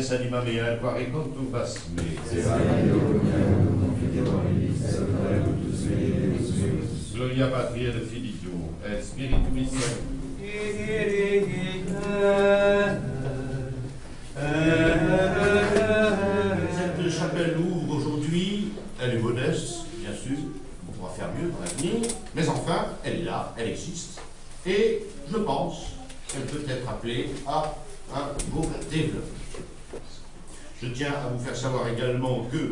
messe anima mea, quare contubas me. Gloria Patri et Filio, et Spiritui Sancti. Cette chapelle ouvre aujourd'hui, elle est modeste, bien sûr, on pourra faire mieux dans l'avenir, mais enfin, elle est là, elle existe, et je pense qu'elle peut être appelée à un beau développement. Je tiens à vous faire savoir également que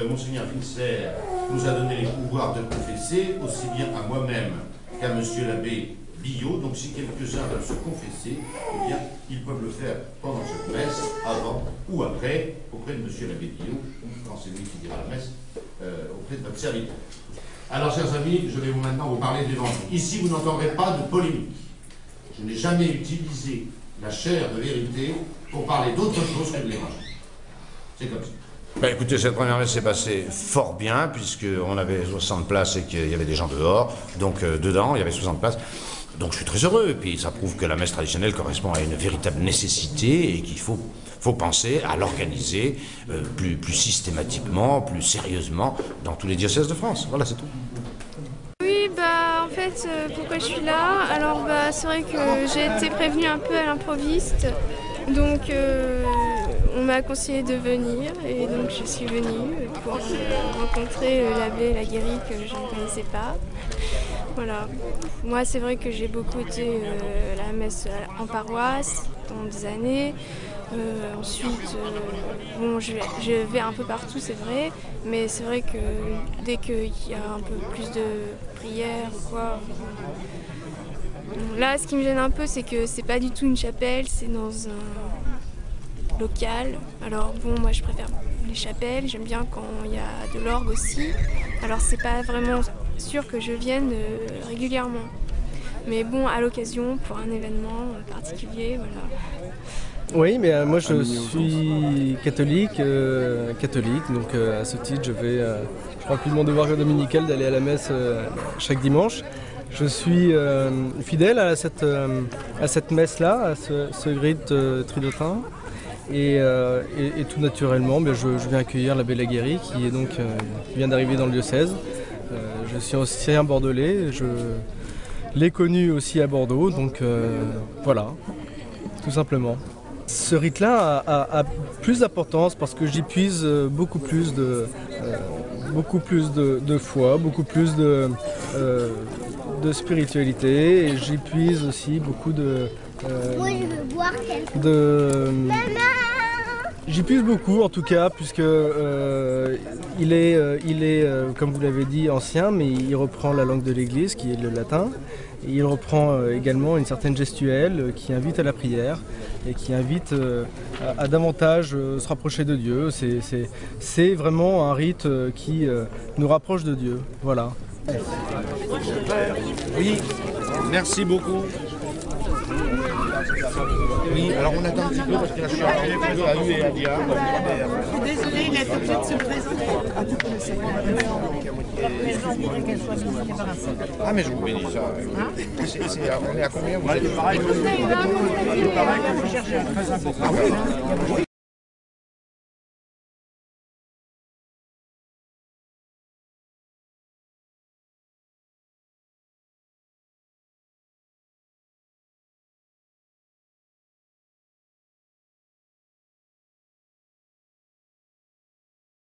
Monseigneur Finser nous a donné les pouvoirs de confesser, aussi bien à moi-même qu'à Monsieur l'abbé Billot. Donc si quelques-uns veulent se confesser, eh bien, ils peuvent le faire pendant cette messe, avant ou après, auprès de Monsieur l'abbé Billot, quand c'est lui qui dira la messe, auprès de votre serviteur. Alors, chers amis, je vais maintenant vous parler de l'Évangile. Ici, vous n'entendrez pas de polémique. Je n'ai jamais utilisé la chair de vérité pour parler d'autre chose que de l'Évangile. C'est comme ça. Ben écoutez, cette première messe s'est passée fort bien, puisqu'on avait 60 places et qu'il y avait des gens dehors. Donc, dedans, il y avait 60 places. Donc, je suis très heureux. Et puis, ça prouve que la messe traditionnelle correspond à une véritable nécessité et qu'il faut penser à l'organiser plus systématiquement, plus sérieusement dans tous les diocèses de France. Voilà, c'est tout. Oui, en fait, pourquoi je suis là? Alors, c'est vrai que j'ai été prévenue un peu à l'improviste. Donc, on m'a conseillé de venir et donc je suis venue pour rencontrer l'abbé Laguérie que je ne connaissais pas. Voilà. Moi, c'est vrai que j'ai beaucoup été à la messe en paroisse pendant des années. Ensuite, bon, je vais un peu partout, c'est vrai, mais c'est vrai que dès qu'il y a un peu plus de prières ou quoi. Là, ce qui me gêne un peu, c'est que c'est pas du tout une chapelle, c'est dans un local. Alors bon, moi je préfère les chapelles, j'aime bien quand il y a de l'orgue aussi. Alors c'est pas vraiment sûr que je vienne régulièrement. Mais bon, à l'occasion, pour un événement particulier, voilà. Oui, mais moi je suis catholique, donc à ce titre je remplis mon devoir dominical d'aller à la messe chaque dimanche. Je suis fidèle à cette messe-là, à ce rite tridentin. Et tout naturellement, je viens accueillir l'abbé Laguérie qui vient d'arriver dans le diocèse. Je suis ancien bordelais, je l'ai connu aussi à Bordeaux, donc voilà, tout simplement. Ce rite-là a plus d'importance parce que j'y puise beaucoup plus de foi, beaucoup plus de spiritualité, et j'y puise aussi beaucoup j'y puise beaucoup en tout cas, puisque il est comme vous l'avez dit, ancien, mais il reprend la langue de l'Église qui est le latin. Et il reprend également une certaine gestuelle qui invite à la prière et qui invite à davantage se rapprocher de Dieu. C'est vraiment un rite qui nous rapproche de Dieu. Voilà. Oui, merci beaucoup. Oui, alors on attend un petit peu parce que là je suis arrivé à U et à Dia. Désolé, il est obligé de se présenter. Ah mais je vous bénis ça. On est à combien vous êtes? Écoutez, il paraît que vous cherchez un très important.